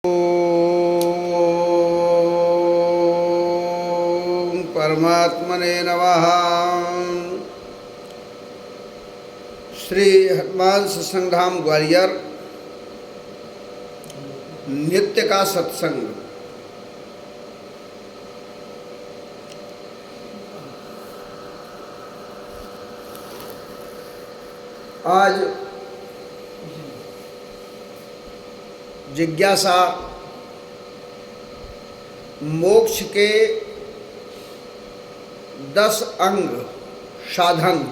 ओम परमात्मने नमः। श्री हनुमान सत्संग धाम ग्वालियर नित्य का सत्संग। आज जिज्ञासा मोक्ष के 10 अंग साधन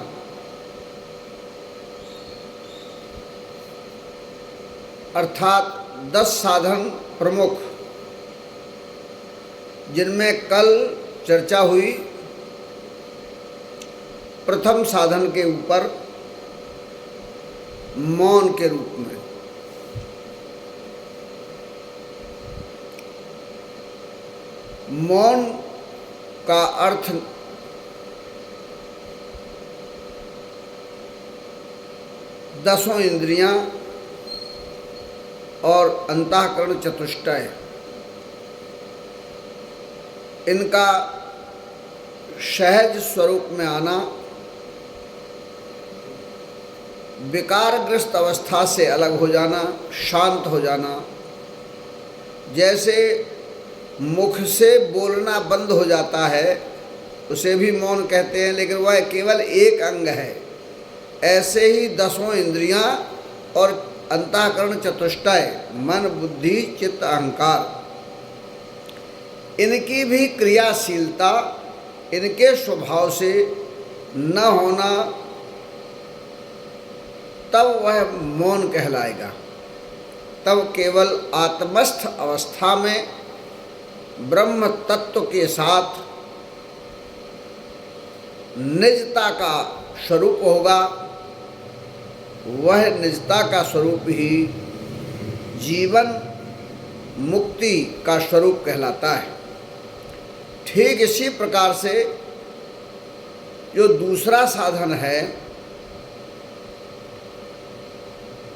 अर्थात 10 साधन प्रमुख, जिनमें कल चर्चा हुई प्रथम साधन के ऊपर मौन के रूप में। मौन का अर्थ दसों इंद्रियां और अंतःकरण चतुष्टय, इनका सहज स्वरूप में आना, विकारग्रस्त अवस्था से अलग हो जाना, शांत हो जाना। जैसे मुख से बोलना बंद हो जाता है उसे भी मौन कहते हैं, लेकिन वह केवल एक अंग है। ऐसे ही दसों इंद्रियां और अंतःकरण चतुष्टय, मन बुद्धि चित्त अहंकार, इनकी भी क्रियाशीलता इनके स्वभाव से न होना, तब वह मौन कहलाएगा। तब केवल आत्मस्थ अवस्था में ब्रह्म तत्व के साथ निजता का स्वरूप होगा। वह निजता का स्वरूप ही जीवन मुक्ति का स्वरूप कहलाता है। ठीक इसी प्रकार से जो दूसरा साधन है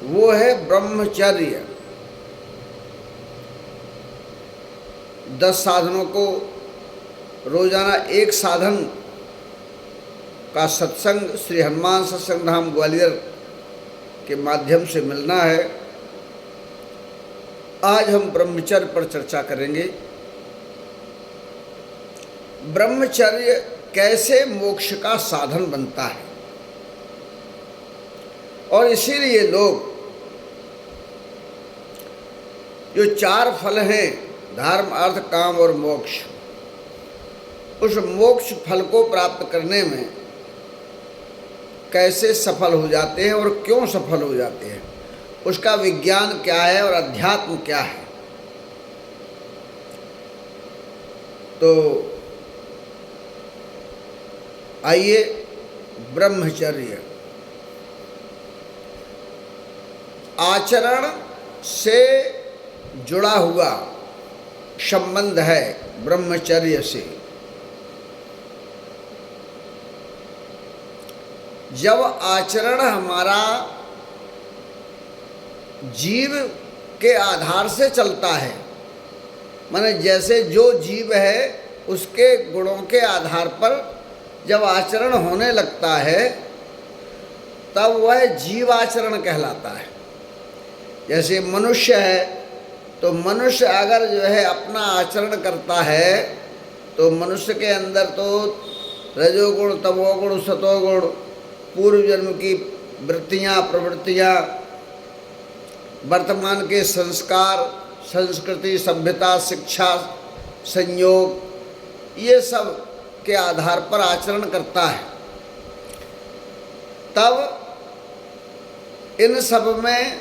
वो है ब्रह्मचर्य। 10 साधनों को रोजाना एक साधन का सत्संग श्री हनुमान सत्संग धाम ग्वालियर के माध्यम से मिलना है। आज हम ब्रह्मचर्य पर चर्चा करेंगे। ब्रह्मचर्य कैसे मोक्ष का साधन बनता है, और इसीलिए लोग जो 4 फल हैं, धर्म अर्थ काम और मोक्ष, उस मोक्ष फल को प्राप्त करने में कैसे सफल हो जाते हैं और क्यों सफल हो जाते हैं, उसका विज्ञान क्या है और अध्यात्म क्या है। तो आइए, ब्रह्मचर्य आचरण से जुड़ा हुआ संबंध है ब्रह्मचर्य से। जब आचरण हमारा जीव के आधार से चलता है, माने जैसे जो जीव है उसके गुणों के आधार पर जब आचरण होने लगता है, तब वह जीवाचरण कहलाता है। जैसे मनुष्य है, तो मनुष्य अगर जो है अपना आचरण करता है, तो मनुष्य के अंदर तो रजोगुण तमोगुण सतोगुण, पूर्व जन्म की वृत्तियाँ प्रवृत्तियाँ, वर्तमान के संस्कार संस्कृति सभ्यता शिक्षा संयोग, ये सब के आधार पर आचरण करता है। तब इन सब में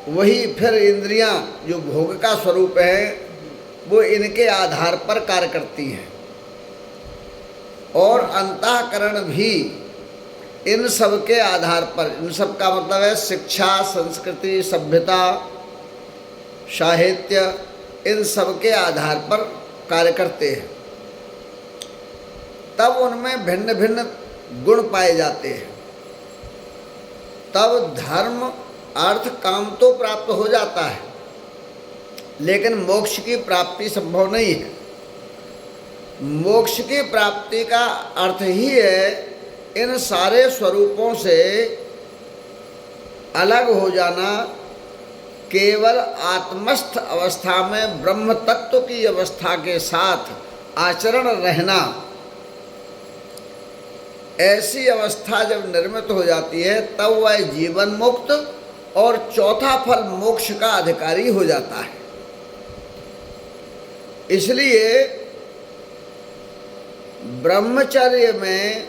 वही फिर इंद्रियां जो भोग का स्वरूप है वो इनके आधार पर कार्य करती हैं, और अंतःकरण भी इन सब के आधार पर, इन सब का मतलब है शिक्षा संस्कृति सभ्यता साहित्य, इन सब के आधार पर कार्य करते हैं। तब उनमें भिन्न भिन्न गुण पाए जाते हैं। तब धर्म अर्थ काम तो प्राप्त हो जाता है, लेकिन मोक्ष की प्राप्ति संभव नहीं है। मोक्ष की प्राप्ति का अर्थ ही है इन सारे स्वरूपों से अलग हो जाना, केवल आत्मस्थ अवस्था में ब्रह्म तत्व की अवस्था के साथ आचरण रहना। ऐसी अवस्था जब निर्मित हो जाती है तब वह जीवन मुक्त और चौथा फल मोक्ष का अधिकारी हो जाता है। इसलिए ब्रह्मचर्य में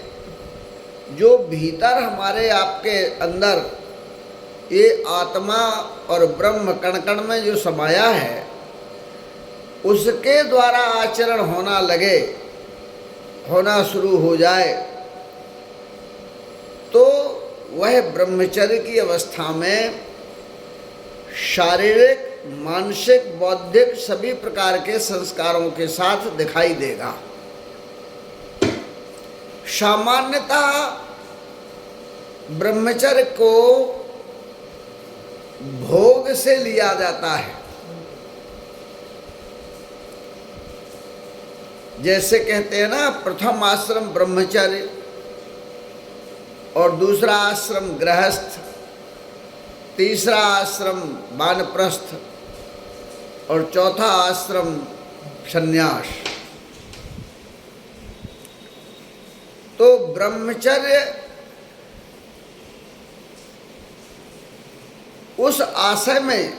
जो भीतर हमारे आपके अंदर ये आत्मा और ब्रह्म कण कण में जो समाया है, उसके द्वारा आचरण होना शुरू हो जाए तो वह ब्रह्मचर्य की अवस्था में शारीरिक, मानसिक, बौद्धिक सभी प्रकार के संस्कारों के साथ दिखाई देगा। सामान्यतः ब्रह्मचर्य को भोग से लिया जाता है। जैसे कहते हैं ना, प्रथम आश्रम ब्रह्मचर्य और दूसरा आश्रम गृहस्थ, तीसरा आश्रम वानप्रस्थ और चौथा आश्रम संन्यास। तो ब्रह्मचर्य उस आशय में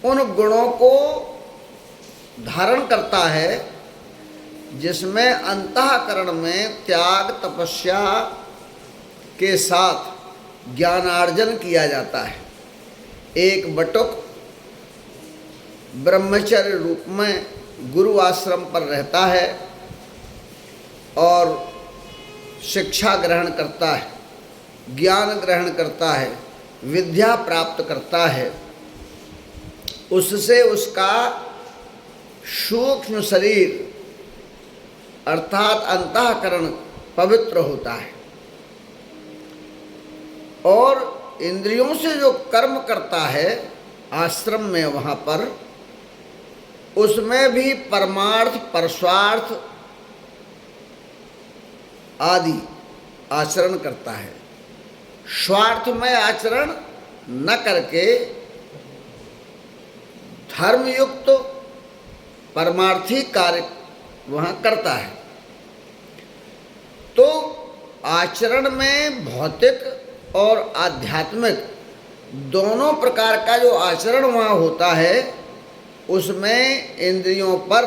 उन गुणों को धारण करता है जिसमें अंतःकरण में त्याग, तपस्या के साथ ज्ञानार्जन किया जाता है। एक बटुक ब्रह्मचर्य रूप में गुरु आश्रम पर रहता है और शिक्षा ग्रहण करता है, ज्ञान ग्रहण करता है, विद्या प्राप्त करता है। उससे उसका सूक्ष्म शरीर अर्थात अंतःकरण पवित्र होता है और इंद्रियों से जो कर्म करता है आश्रम में, वहाँ पर उसमें भी परमार्थ, परस्वार्थ आदि आचरण करता है। स्वार्थ में आचरण न करके धर्मयुक्त परमार्थी कार्य वहाँ करता है। तो आचरण में भौतिक और आध्यात्मिक दोनों प्रकार का जो आचरण वहाँ होता है, उसमें इंद्रियों पर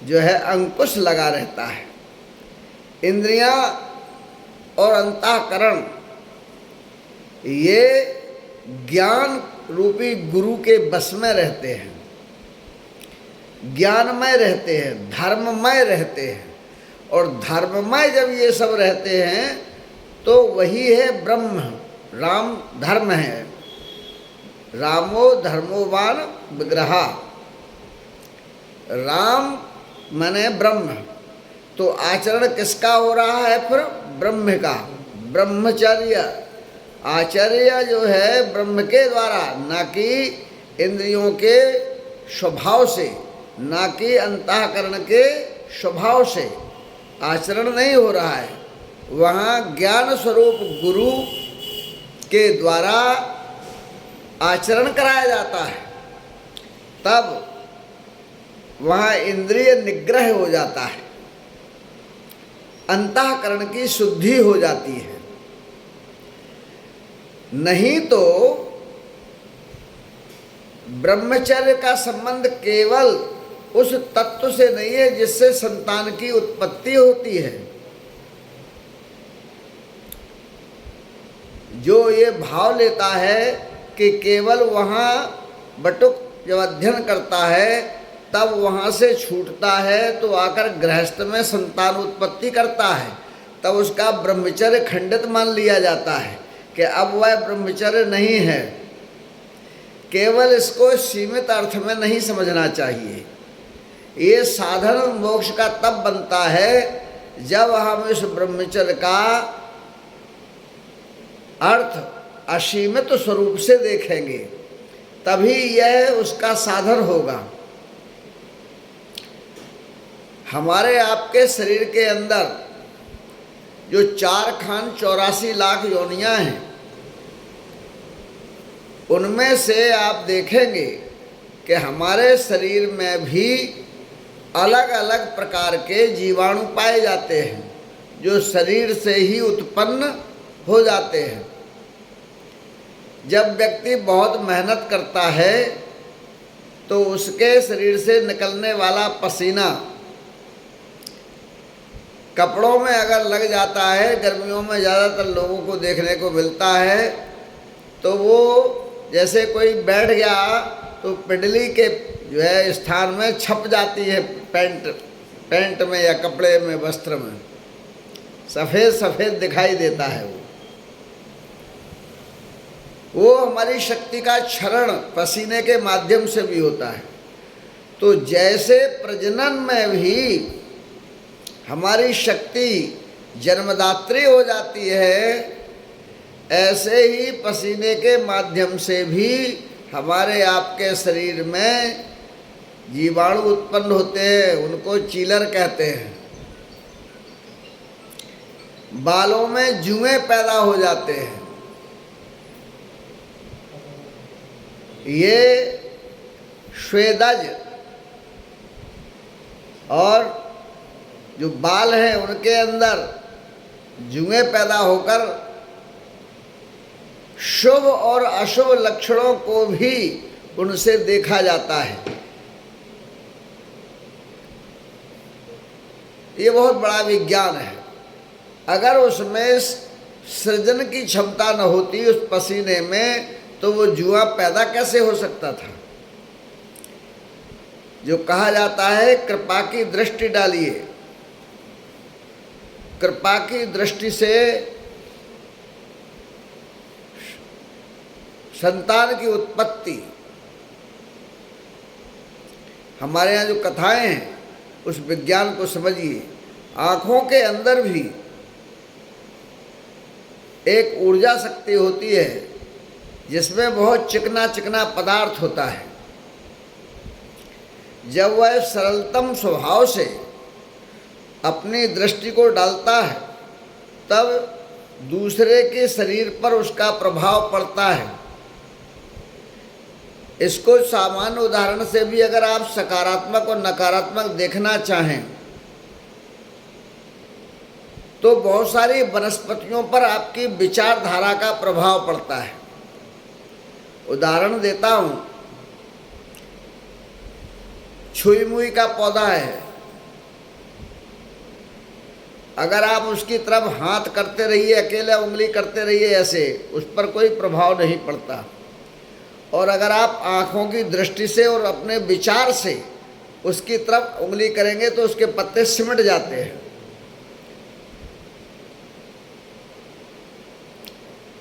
जो है अंकुश लगा रहता है। इंद्रियां और अंतःकरण ये ज्ञान रूपी गुरु के बस में रहते हैं, ज्ञानमय रहते हैं, धर्ममय रहते हैं। और धर्ममय जब ये सब रहते हैं तो वही है ब्रह्म। राम धर्म है, रामो धर्मोवान विग्रहा। राम माने ब्रह्म। तो आचरण किसका हो रहा है फिर? ब्रह्म का। ब्रह्मचर्य आचर्य जो है ब्रह्म के द्वारा, ना कि इंद्रियों के स्वभाव से, ना कि अंतःकरण के स्वभाव से आचरण नहीं हो रहा है। वहाँ ज्ञान स्वरूप गुरु के द्वारा आचरण कराया जाता है, तब वहाँ इंद्रिय निग्रह हो जाता है, अंतःकरण की शुद्धि हो जाती है। नहीं तो ब्रह्मचर्य का संबंध केवल उस तत्व से नहीं है जिससे संतान की उत्पत्ति होती है। जो ये भाव लेता है कि केवल वहाँ बटुक जब अध्ययन करता है तब वहाँ से छूटता है तो आकर गृहस्थ में संतान उत्पत्ति करता है, तब उसका ब्रह्मचर्य खंडित मान लिया जाता है कि अब वह ब्रह्मचर्य नहीं है। केवल इसको सीमित अर्थ में नहीं समझना चाहिए। ये साधन मोक्ष का तब बनता है जब हम इस ब्रह्मचर्य का अर्थ असीमित स्वरूप से देखेंगे, तभी यह उसका साधन होगा। हमारे आपके शरीर के अंदर जो 4 खान 84 लाख योनियां हैं, उनमें से आप देखेंगे कि हमारे शरीर में भी अलग अलग प्रकार के जीवाणु पाए जाते हैं, जो शरीर से ही उत्पन्न हो जाते हैं। जब व्यक्ति बहुत मेहनत करता है तो उसके शरीर से निकलने वाला पसीना कपड़ों में अगर लग जाता है, गर्मियों में ज़्यादातर लोगों को देखने को मिलता है, तो वो जैसे कोई बैठ गया तो पिंडली के जो है स्थान में छप जाती है, पैंट में या कपड़े में, वस्त्र में सफ़ेद सफ़ेद दिखाई देता है। वो हमारी शक्ति का क्षरण पसीने के माध्यम से भी होता है। तो जैसे प्रजनन में भी हमारी शक्ति जन्मदात्री हो जाती है, ऐसे ही पसीने के माध्यम से भी हमारे आपके शरीर में जीवाणु उत्पन्न होते हैं, उनको चीलर कहते हैं। बालों में जुएं पैदा हो जाते हैं। ये स्वेदज और जो बाल हैं उनके अंदर जुएं पैदा होकर शुभ और अशुभ लक्षणों को भी उनसे देखा जाता है। ये बहुत बड़ा विज्ञान है। अगर उसमें सृजन की क्षमता न होती उस पसीने में, तो वो जुआ पैदा कैसे हो सकता था। जो कहा जाता है कृपा की दृष्टि डालिए, कृपा की दृष्टि से संतान की उत्पत्ति, हमारे यहाँ जो कथाएं हैं उस विज्ञान को समझिए। आँखों के अंदर भी एक ऊर्जा शक्ति होती है जिसमें बहुत चिकना चिकना पदार्थ होता है। जब वह सरलतम स्वभाव से अपनी दृष्टि को डालता है, तब दूसरे के शरीर पर उसका प्रभाव पड़ता है। इसको सामान्य उदाहरण से भी अगर आप सकारात्मक और नकारात्मक देखना चाहें, तो बहुत सारी वनस्पतियों पर आपकी विचारधारा का प्रभाव पड़ता है। उदाहरण देता हूँ, छुई मुई का पौधा है, अगर आप उसकी तरफ हाथ करते रहिए, अकेले उंगली करते रहिए, ऐसे उस पर कोई प्रभाव नहीं पड़ता। और अगर आप आँखों की दृष्टि से और अपने विचार से उसकी तरफ उंगली करेंगे तो उसके पत्ते सिमट जाते हैं।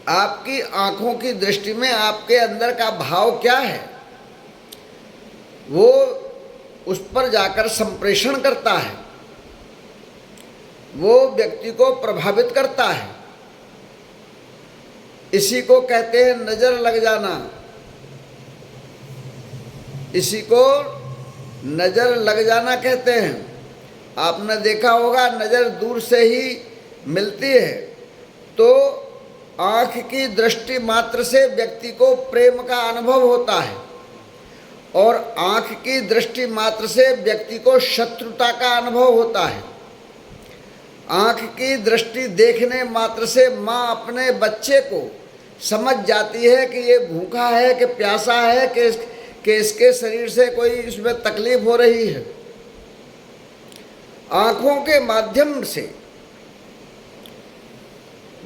आपकी आँखों की दृष्टि में आपके अंदर का भाव क्या है, वो उस पर जाकर संप्रेषण करता है, वो व्यक्ति को प्रभावित करता है। इसी को कहते हैं नज़र लग जाना। इसी को नज़र लग जाना कहते हैं। आपने देखा होगा, नज़र दूर से ही मिलती है तो आँख की दृष्टि मात्र से व्यक्ति को प्रेम का अनुभव होता है, और आँख की दृष्टि मात्र से व्यक्ति को शत्रुता का अनुभव होता है। आँख की दृष्टि देखने मात्र से माँ अपने बच्चे को समझ जाती है कि ये भूखा है कि प्यासा है कि इसके शरीर से कोई इसमें तकलीफ हो रही है। आँखों के माध्यम से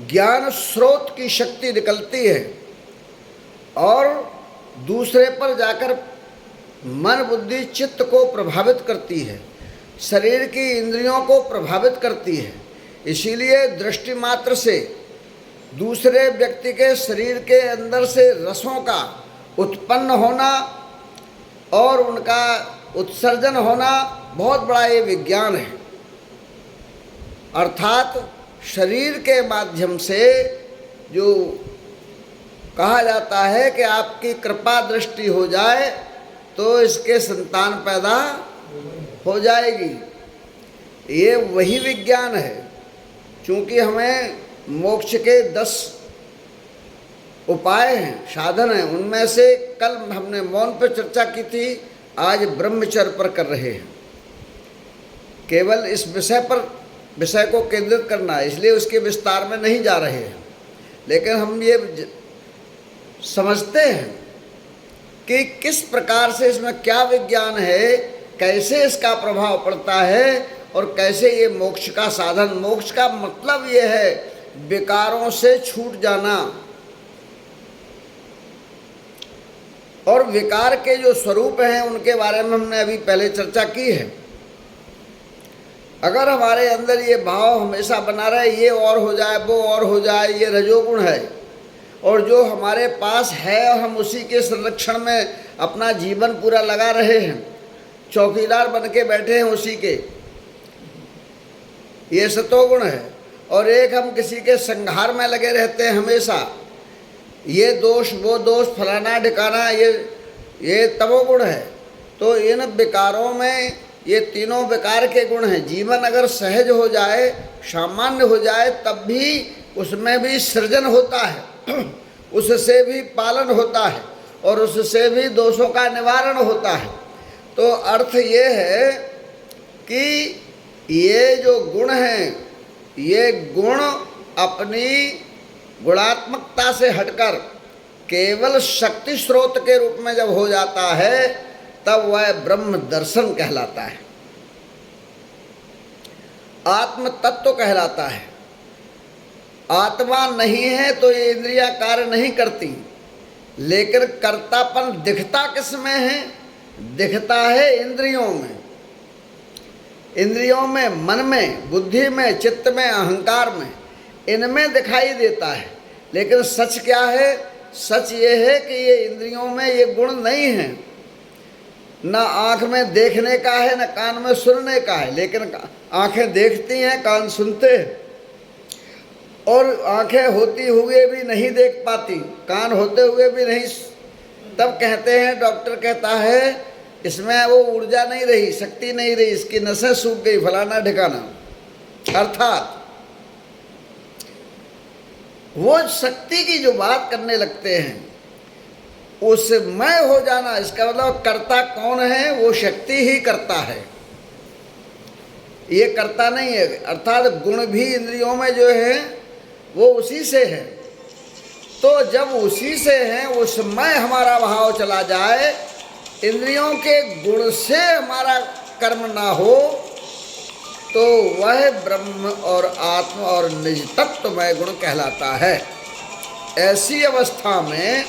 ज्ञान स्रोत की शक्ति निकलती है और दूसरे पर जाकर मन बुद्धि चित्त को प्रभावित करती है, शरीर की इंद्रियों को प्रभावित करती है। इसीलिए दृष्टि मात्र से दूसरे व्यक्ति के शरीर के अंदर से रसों का उत्पन्न होना और उनका उत्सर्जन होना बहुत बड़ा ये विज्ञान है। अर्थात शरीर के माध्यम से जो कहा जाता है कि आपकी कृपा दृष्टि हो जाए तो इसके संतान पैदा हो जाएगी। ये वही विज्ञान है। क्योंकि हमें मोक्ष के 10 उपाय हैं, साधन हैं। उनमें से कल हमने मौन पर चर्चा की थी, आज ब्रह्मचर्य पर कर रहे हैं। केवल इस विषय को केंद्रित करना है, इसलिए उसके विस्तार में नहीं जा रहे हैं। लेकिन हम ये समझते हैं कि किस प्रकार से इसमें क्या विज्ञान है, कैसे इसका प्रभाव पड़ता है और कैसे ये मोक्ष का साधन। मोक्ष का मतलब ये है विकारों से छूट जाना। और विकार के जो स्वरूप हैं उनके बारे में हमने अभी पहले चर्चा की है। अगर हमारे अंदर ये भाव हमेशा बना रहे, ये और हो जाए, वो और हो जाए, ये रजोगुण है। और जो हमारे पास है और हम उसी के संरक्षण में अपना जीवन पूरा लगा रहे हैं, चौकीदार बन के बैठे हैं उसी के, ये सतोगुण है। और एक हम किसी के संहार में लगे रहते हैं हमेशा, ये दोष वो दोष फलाना ठिकाना, ये तमोगुण है। तो इन विकारों में ये तीनों विकार के गुण हैं। जीवन अगर सहज हो जाए, सामान्य हो जाए, तब भी उसमें भी सृजन होता है, उससे भी पालन होता है और उससे भी दोषों का निवारण होता है। तो अर्थ ये है कि ये जो गुण हैं, ये गुण अपनी गुणात्मकता से हटकर केवल शक्ति स्रोत के रूप में जब हो जाता है, तब वह ब्रह्म दर्शन कहलाता है, आत्म तत्व कहलाता है। आत्मा नहीं है तो ये इंद्रियां कार्य नहीं करती, लेकिन कर्तापन दिखता किस में है? दिखता है इंद्रियों में। इंद्रियों में, मन में, बुद्धि में, चित्त में, अहंकार में, इनमें दिखाई देता है। लेकिन सच क्या है? सच ये है कि ये इंद्रियों में ये गुण नहीं है। न आँख में देखने का है, न कान में सुनने का है। लेकिन आँखें देखती हैं, कान सुनते हैं। और आँखें होती हुए भी नहीं देख पाती, कान होते हुए भी नहीं। तब कहते हैं, डॉक्टर कहता है इसमें वो ऊर्जा नहीं रही, शक्ति नहीं रही, इसकी नसें सूख गई, फलाना ठिकाना। अर्थात वो शक्ति की जो बात करने लगते हैं, उसमय हो जाना, इसका मतलब कर्ता कौन है? वो शक्ति ही करता है, ये करता नहीं है। अर्थात गुण भी इंद्रियों में जो है वो उसी से है। तो जब उसी से है, उसमें हमारा भाव चला जाए, इंद्रियों के गुण से हमारा कर्म ना हो, तो वह ब्रह्म और आत्म और निज तत्वमय गुण कहलाता है। ऐसी अवस्था में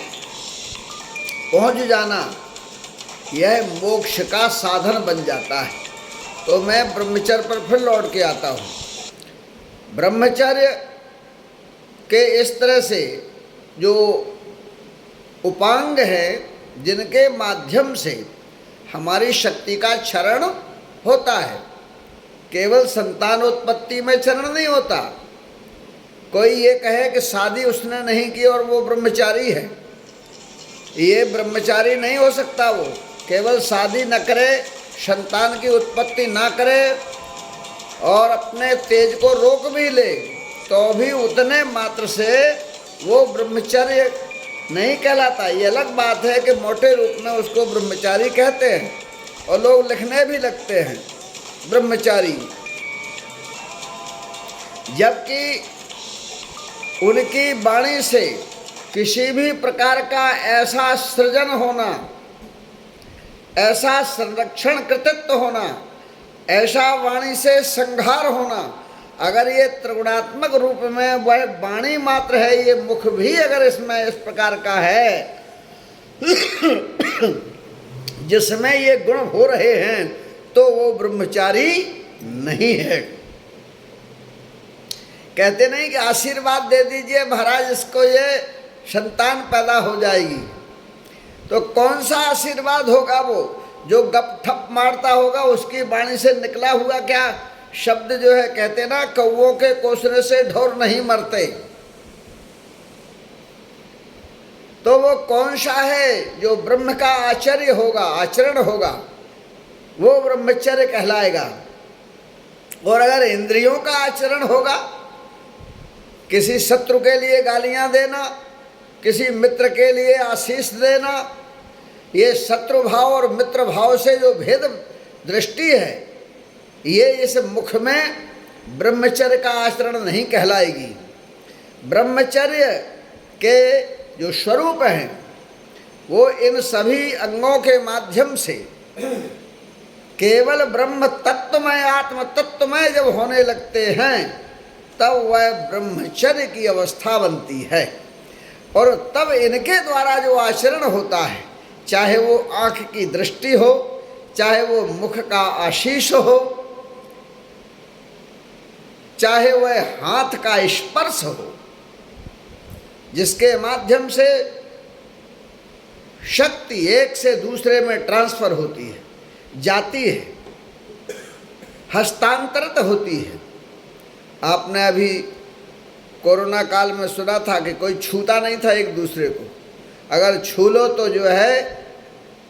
पहुंच जाना यह मोक्ष का साधन बन जाता है। तो मैं ब्रह्मचर्य पर फिर लौट के आता हूँ। ब्रह्मचर्य के इस तरह से जो उपांग है, जिनके माध्यम से हमारी शक्ति का क्षरण होता है। केवल संतानोत्पत्ति में क्षरण नहीं होता। कोई ये कहे कि शादी उसने नहीं की और वो ब्रह्मचारी है, ये ब्रह्मचारी नहीं हो सकता। वो केवल शादी न करे, संतान की उत्पत्ति ना करे और अपने तेज को रोक भी ले, तो भी उतने मात्र से वो ब्रह्मचर्य नहीं कहलाता। ये अलग बात है कि मोटे रूप में उसको ब्रह्मचारी कहते हैं और लोग लिखने भी लगते हैं ब्रह्मचारी, जबकि उनकी वाणी से किसी भी प्रकार का ऐसा सृजन होना, ऐसा संरक्षण कृतित्व होना, ऐसा वाणी से संहार होना, अगर ये त्रिगुणात्मक रूप में वह वाणी मात्र है, ये मुख भी अगर इसमें इस प्रकार का है जिसमें ये गुण हो रहे हैं, तो वो ब्रह्मचारी नहीं है। कहते नहीं कि आशीर्वाद दे दीजिए महाराज, इसको ये संतान पैदा हो जाएगी। तो कौन सा आशीर्वाद होगा? वो जो गप ठप मारता होगा, उसकी वाणी से निकला हुआ क्या शब्द जो है, कहते ना कौओं के कोसने से ढोर नहीं मरते। तो वो कौन सा है जो ब्रह्म का आचर्य होगा, आचरण होगा, वो ब्रह्मचर्य कहलाएगा। और अगर इंद्रियों का आचरण होगा, किसी शत्रु के लिए गालियां देना, किसी मित्र के लिए आशीष देना, ये शत्रु भाव और मित्र भाव से जो भेद दृष्टि है, ये इस मुख में ब्रह्मचर्य का आचरण नहीं कहलाएगी। ब्रह्मचर्य के जो स्वरूप हैं वो इन सभी अंगों के माध्यम से केवल ब्रह्म तत्वमय, आत्म तत्वमय जब होने लगते हैं तब वह ब्रह्मचर्य की अवस्था बनती है। और तब इनके द्वारा जो आचरण होता है, चाहे वो आँख की दृष्टि हो, चाहे वो मुख का आशीष हो, चाहे वह हाथ का स्पर्श हो, जिसके माध्यम से शक्ति एक से दूसरे में ट्रांसफर होती है, जाती है, हस्तांतरित होती है। आपने अभी कोरोना काल में सुना था कि कोई छूता नहीं था एक दूसरे को, अगर छू लो तो जो है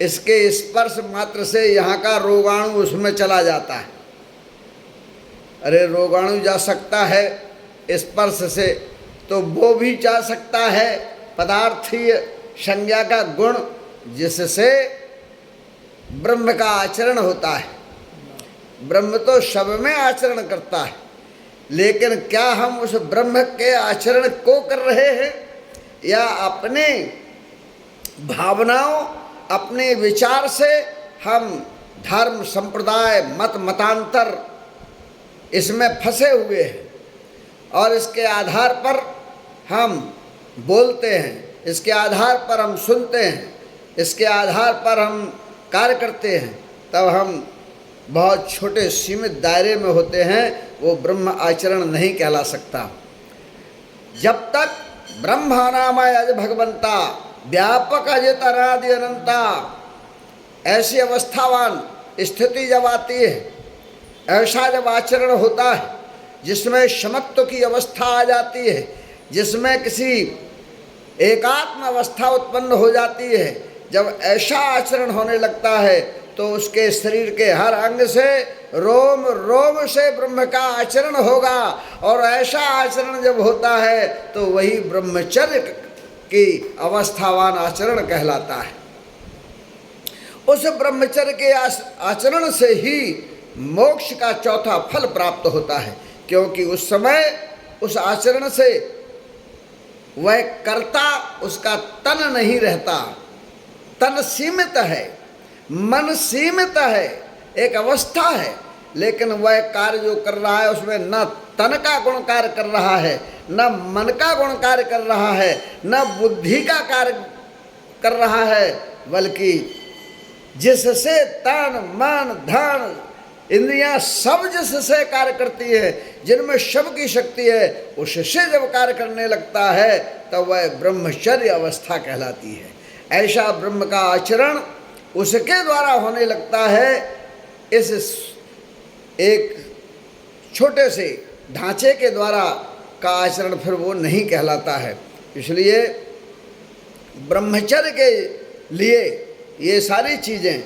इसके स्पर्श मात्र से यहाँ का रोगाणु उसमें चला जाता है। अरे रोगाणु जा सकता है स्पर्श से, तो वो भी जा सकता है पदार्थीय संज्ञा का गुण, जिससे ब्रह्म का आचरण होता है। ब्रह्म तो सब में आचरण करता है, लेकिन क्या हम उस ब्रह्म के आचरण को कर रहे हैं या अपने भावनाओं, अपने विचार से हम धर्म, संप्रदाय, मत, मतांतर इसमें फंसे हुए हैं और इसके आधार पर हम बोलते हैं, इसके आधार पर हम सुनते हैं, इसके आधार पर हम कार्य करते हैं, तब हम बहुत छोटे सीमित दायरे में होते हैं। वो ब्रह्म आचरण नहीं कहला सकता। जब तक ब्रह्मानामय अज भगवंता व्यापक अजित अनादि अनंता, ऐसी अवस्थावान स्थिति जब आती है, ऐसा जब आचरण होता है जिसमें समत्व की अवस्था आ जाती है, जिसमें किसी एकात्म अवस्था उत्पन्न हो जाती है, जब ऐसा आचरण होने लगता है तो उसके शरीर के हर अंग से, रोम रोम से ब्रह्म का आचरण होगा। और ऐसा आचरण जब होता है तो वही ब्रह्मचर्य की अवस्थावान आचरण कहलाता है। उस ब्रह्मचर्य के आचरण से ही मोक्ष का चौथा फल प्राप्त होता है, क्योंकि उस समय उस आचरण से वह कर्ता, उसका तन नहीं रहता। तन सीमित है, मन सीमित है, एक अवस्था है, लेकिन वह कार्य जो कर रहा है उसमें न तन का गुण कार्य कर रहा है, न मन का गुण कार्य कर रहा है, न बुद्धि का कार्य कर रहा है, बल्कि जिससे तन, मन, धन, इंद्रियां सब जिससे कार्य करती है, जिनमें शव की शक्ति है, उससे जब कार्य करने लगता है तब वह ब्रह्मचर्य अवस्था कहलाती है। ऐसा ब्रह्म का आचरण उसके द्वारा होने लगता है। इस एक छोटे से ढांचे के द्वारा का आचरण फिर वो नहीं कहलाता है। इसलिए ब्रह्मचर्य के लिए ये सारी चीज़ें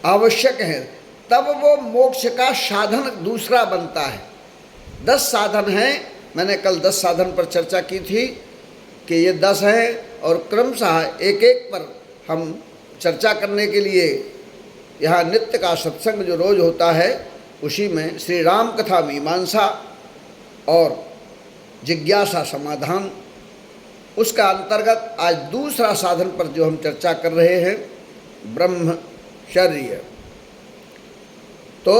आवश्यक हैं, तब वो मोक्ष का साधन दूसरा बनता है। 10 साधन हैं, मैंने कल 10 साधन पर चर्चा की थी कि ये 10 हैं, और क्रमशः एक एक पर हम चर्चा करने के लिए यहाँ नित्य का सत्संग जो रोज होता है उसी में श्री राम कथा मीमांसा और जिज्ञासा समाधान, उसका अंतर्गत आज दूसरा साधन पर जो हम चर्चा कर रहे हैं, ब्रह्मचर्य। तो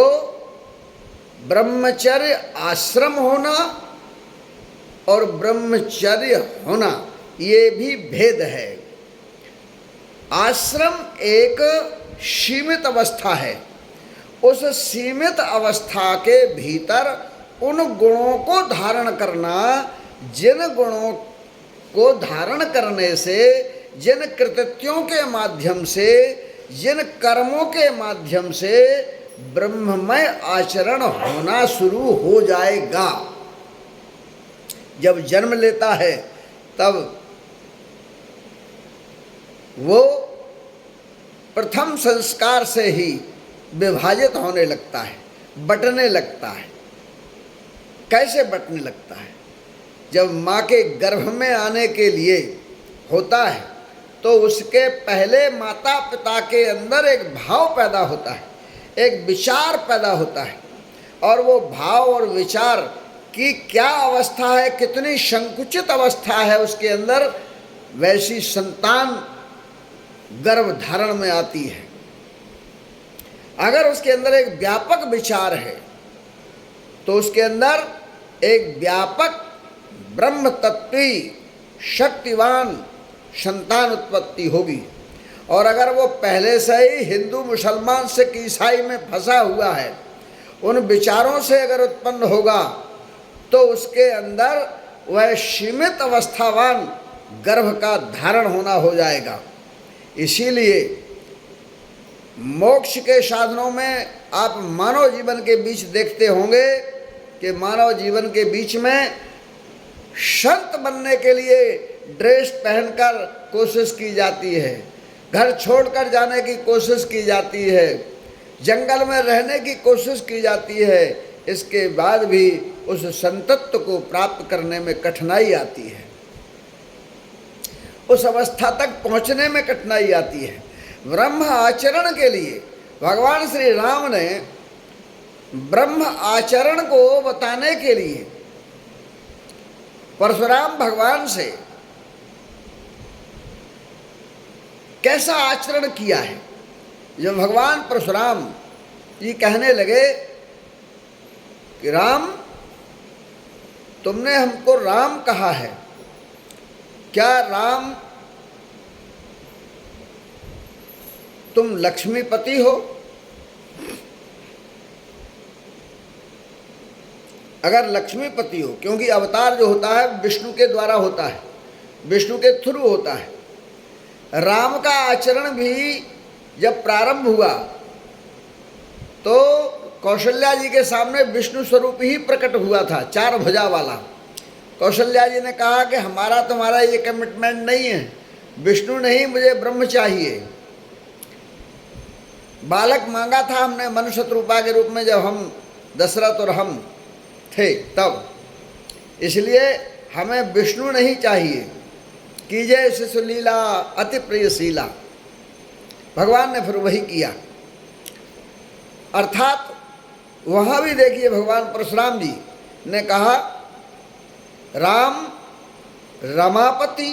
ब्रह्मचर्य आश्रम होना और ब्रह्मचर्य होना ये भी भेद है। आश्रम एक सीमित अवस्था है, उस सीमित अवस्था के भीतर उन गुणों को धारण करना, जिन गुणों को धारण करने से, जिन कृत्यों के माध्यम से, जिन कर्मों के माध्यम से ब्रह्ममय आचरण होना शुरू हो जाएगा। जब जन्म लेता है तब वो प्रथम संस्कार से ही विभाजित होने लगता है, बंटने लगता है। कैसे बंटने लगता है? जब माँ के गर्भ में आने के लिए होता है तो उसके पहले माता पिता के अंदर एक भाव पैदा होता है, एक विचार पैदा होता है, और वो भाव और विचार की क्या अवस्था है, कितनी संकुचित अवस्था है उसके अंदर, वैसी संतान गर्भ धारण में आती है। अगर उसके अंदर एक व्यापक विचार है तो उसके अंदर एक व्यापक ब्रह्म तत्वी शक्तिवान संतान उत्पत्ति होगी। और अगर वो पहले से ही हिंदू मुसलमान सिख ईसाई में फंसा हुआ है, उन विचारों से अगर उत्पन्न होगा तो उसके अंदर वह सीमित अवस्थावान गर्भ का धारण होना हो जाएगा। इसीलिए मोक्ष के साधनों में आप मानव जीवन के बीच देखते होंगे कि मानव जीवन के बीच में संत बनने के लिए ड्रेस पहनकर कोशिश की जाती है, घर छोड़कर जाने की कोशिश की जाती है, जंगल में रहने की कोशिश की जाती है। इसके बाद भी उस संतत्व को प्राप्त करने में कठिनाई आती है, उस अवस्था तक पहुंचने में कठिनाई आती है। ब्रह्म आचरण के लिए भगवान श्री राम ने ब्रह्म आचरण को बताने के लिए परशुराम भगवान से कैसा आचरण किया है। जब भगवान परशुराम ये कहने लगे कि राम, तुमने हमको राम कहा है, क्या राम तुम लक्ष्मीपति हो? अगर लक्ष्मीपति हो, क्योंकि अवतार जो होता है विष्णु के द्वारा होता है, विष्णु के थ्रू होता है। राम का आचरण भी जब प्रारंभ हुआ तो कौशल्या जी के सामने विष्णु स्वरूप ही प्रकट हुआ था, 4 भुजा वाला। कौशल्या जी ने कहा कि हमारा तुम्हारा ये कमिटमेंट नहीं है, विष्णु नहीं, मुझे ब्रह्म चाहिए। बालक मांगा था हमने मनुष्य रूपा के रूप में, जब हम दशरथ और हम थे तब, इसलिए हमें विष्णु नहीं चाहिए। कीजिए शिशु लीला अति प्रियशीला। भगवान ने फिर वही किया। अर्थात वहाँ भी देखिए भगवान परशुराम जी ने कहा, राम रमापति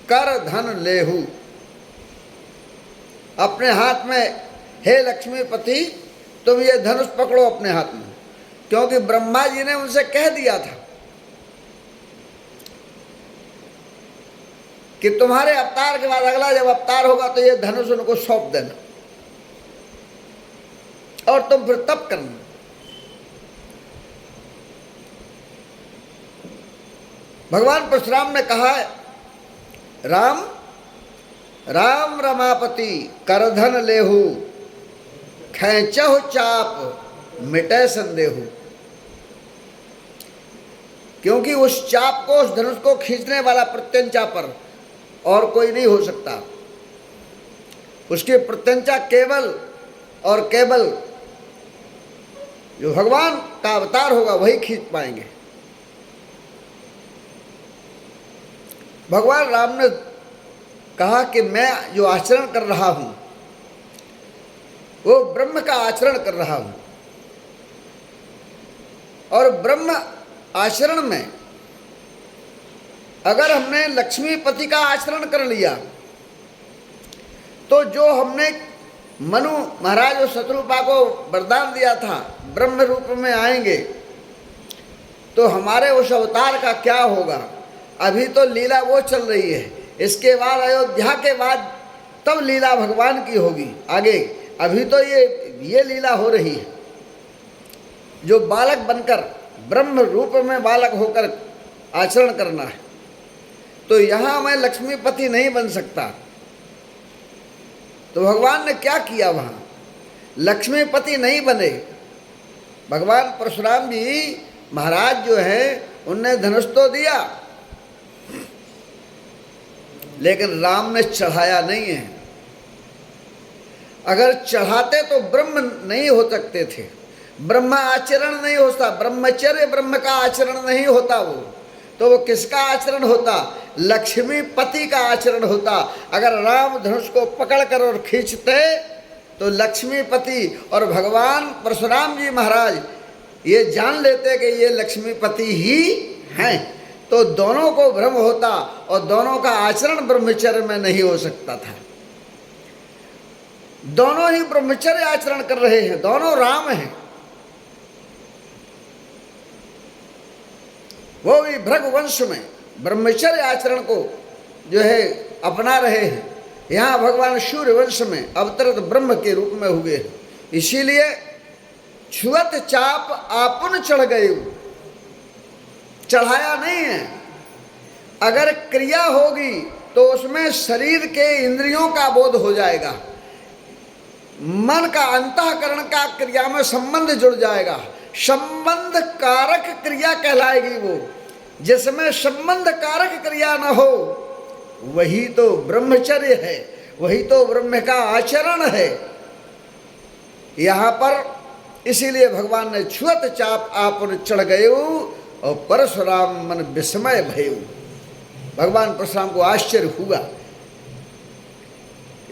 कर धन लेहु। अपने हाथ में, हे लक्ष्मीपति, तुम ये धनुष पकड़ो अपने हाथ में, क्योंकि ब्रह्मा जी ने उनसे कह दिया था कि तुम्हारे अवतार के बाद अगला जब अवतार होगा तो ये धनुष उनको सौंप देना और तुम फिर तप करना। भगवान परशुराम ने कहा, राम राम रमापति करधन लेहु, खैंचहु चाप मिटे संदेहु। क्योंकि उस चाप को, उस धनुष को खींचने वाला प्रत्यंचा पर और कोई नहीं हो सकता। उसकी प्रत्यंचा केवल और केवल जो भगवान का अवतार होगा वही खींच पाएंगे। भगवान राम ने कहा कि मैं जो आचरण कर रहा हूं वो ब्रह्म का आचरण कर रहा हूं, और ब्रह्म आचरण में अगर हमने लक्ष्मीपति का आचरण कर लिया तो जो हमने मनु महाराज और शत्रुपा को वरदान दिया था ब्रह्म रूप में आएंगे, तो हमारे उस अवतार का क्या होगा। अभी तो लीला वो चल रही है, इसके बाद अयोध्या के बाद तब लीला भगवान की होगी आगे। अभी तो ये लीला हो रही है, जो बालक बनकर ब्रह्म रूप में बालक होकर आचरण करना है। तो यहाँ मैं लक्ष्मीपति नहीं बन सकता। तो भगवान ने क्या किया, वहाँ लक्ष्मीपति नहीं बने। भगवान परशुराम जी महाराज जो हैं उनने धनुष तो दिया, लेकिन राम ने चढ़ाया नहीं है। अगर चढ़ाते तो ब्रह्म नहीं हो सकते थे, ब्रह्म आचरण नहीं होता, ब्रह्मचर्य ब्रह्म का आचरण नहीं होता। वो तो वो किसका आचरण होता? लक्ष्मीपति का आचरण होता। अगर राम धनुष को पकड़कर और खींचते तो लक्ष्मीपति और भगवान परशुराम जी महाराज ये जान लेते कि ये लक्ष्मीपति ही हैं, तो दोनों को भ्रम होता और दोनों का आचरण ब्रह्मचर्य में नहीं हो सकता था। दोनों ही ब्रह्मचर्य आचरण कर रहे हैं, दोनों राम हैं। वो भी भृगुवंश में ब्रह्मचर्य आचरण को जो है अपना रहे हैं। यहाँ भगवान सूर्यवंश में अवतरित ब्रह्म के रूप में हुए हैं। इसीलिए छुअत चाप आपुन चढ़ गए, चढ़ाया नहीं है। अगर क्रिया होगी तो उसमें शरीर के इंद्रियों का बोध हो जाएगा, मन का अंतःकरण का क्रिया में संबंध जुड़ जाएगा, संबंध कारक क्रिया कहलाएगी वो। जिसमें संबंध कारक क्रिया न हो वही तो ब्रह्मचर्य है, वही तो ब्रह्म का आचरण है। यहाँ पर इसीलिए भगवान ने छुअत चाप आपुन चढ़ गए और परशुराम मन विस्मय भयु। भगवान परशुराम को आश्चर्य हुआ,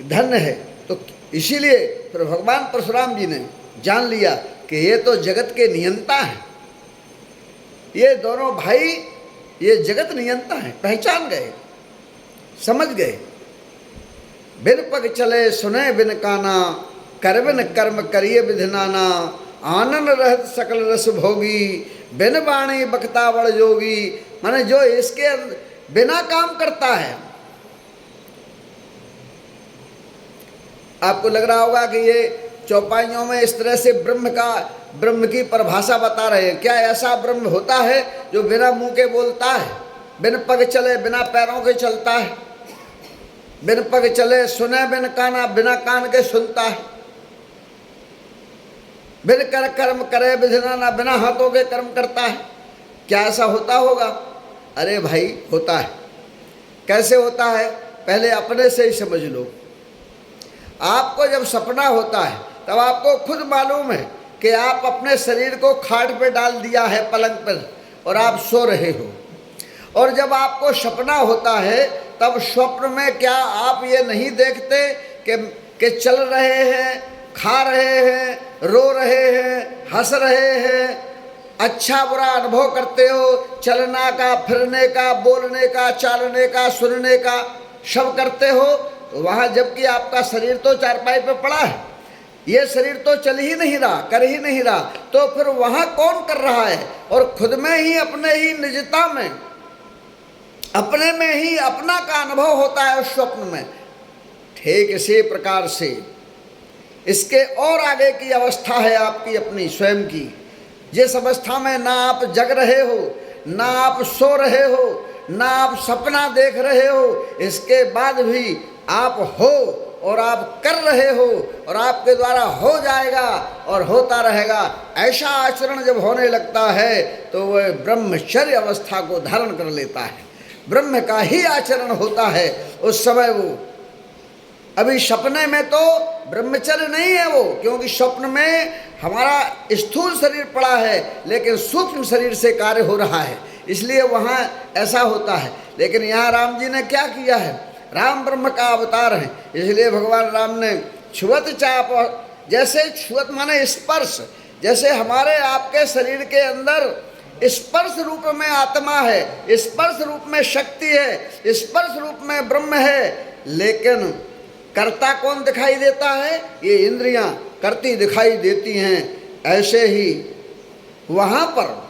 धन्य है। तो इसीलिए फिर भगवान परशुराम जी ने जान लिया कि ये तो जगत के नियंता हैं, ये दोनों भाई ये जगत नियंता हैं। पहचान गए, समझ गए। बिन पग चले सुने बिन काना, कर बिन कर्म करिए विधि नाना, आनंद रहत सकल रस भोगी, बिन वाणी बक्ता बड़ जोगी। माने जो इसके बिना काम करता है। आपको लग रहा होगा कि ये चौपाइयों में इस तरह से ब्रह्म की परिभाषा बता रहे हैं। क्या ऐसा ब्रह्म होता है जो बिना मुंह के बोलता है, बिन पग चले बिना पैरों के चलता है, बिन पग चले सुने बिन काना बिना कान के सुनता है, बिन कर कर्म करे विधि नाना बिना हाथों के कर्म करता है? क्या ऐसा होता होगा? अरे भाई होता है। कैसे होता है? पहले अपने से ही समझ लो। आपको जब सपना होता है तब आपको खुद मालूम है कि आप अपने शरीर को खाट पे डाल दिया है, पलंग पर, और आप सो रहे हो। और जब आपको सपना होता है तब स्वप्न में क्या आप ये नहीं देखते कि चल रहे हैं, खा रहे हैं, रो रहे हैं, हंस रहे हैं, अच्छा बुरा अनुभव करते हो, चलना का, फिरने का, बोलने का, चालने का, सुनने का, सब करते हो। तो वहाँ जबकि आपका शरीर तो चारपाई पे पड़ा है, ये शरीर तो चल ही नहीं रहा, कर ही नहीं रहा, तो फिर वहाँ कौन कर रहा है? और खुद में ही, अपने ही निजता में, अपने में ही अपना का अनुभव होता है उस स्वप्न में। ठीक इसी प्रकार से इसके और आगे की अवस्था है आपकी अपनी स्वयं की, जिस अवस्था में ना आप जग रहे हो, ना आप सो रहे हो, ना आप सपना देख रहे हो, इसके बाद भी आप हो और आप कर रहे हो और आपके द्वारा हो जाएगा और होता रहेगा। ऐसा आचरण जब होने लगता है तो वह ब्रह्मचर्य अवस्था को धारण कर लेता है, ब्रह्म का ही आचरण होता है उस समय। वो अभी सपने में तो ब्रह्मचर्य नहीं है वो, क्योंकि स्वप्न में हमारा स्थूल शरीर पड़ा है लेकिन सूक्ष्म शरीर से कार्य हो रहा है, इसलिए वहाँ ऐसा होता है। लेकिन यहाँ राम जी ने क्या किया है? राम ब्रह्म का अवतार है, इसलिए भगवान राम ने छुअत चाप, जैसे छुअत माने स्पर्श, जैसे हमारे आपके शरीर के अंदर स्पर्श रूप में आत्मा है, स्पर्श रूप में शक्ति है, स्पर्श रूप में ब्रह्म है, लेकिन कर्ता कौन दिखाई देता है? ये इंद्रियां करती दिखाई देती हैं। ऐसे ही वहाँ पर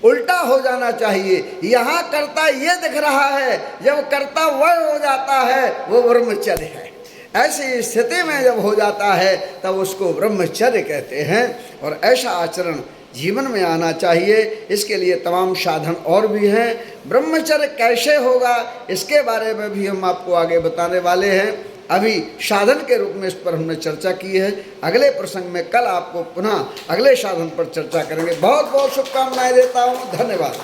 उल्टा हो जाना चाहिए। यहाँ कर्ता ये दिख रहा है, जब कर्ता वह हो जाता है वो ब्रह्मचर्य है। ऐसी स्थिति में जब हो जाता है तब उसको ब्रह्मचर्य कहते हैं। और ऐसा आचरण जीवन में आना चाहिए। इसके लिए तमाम साधन और भी हैं। ब्रह्मचर्य कैसे होगा इसके बारे में भी हम आपको आगे बताने वाले हैं। अभी साधन के रूप में इस पर हमने चर्चा की है। अगले प्रसंग में कल आपको पुनः अगले साधन पर चर्चा करेंगे। बहुत बहुत शुभकामनाएं देता हूँ। धन्यवाद।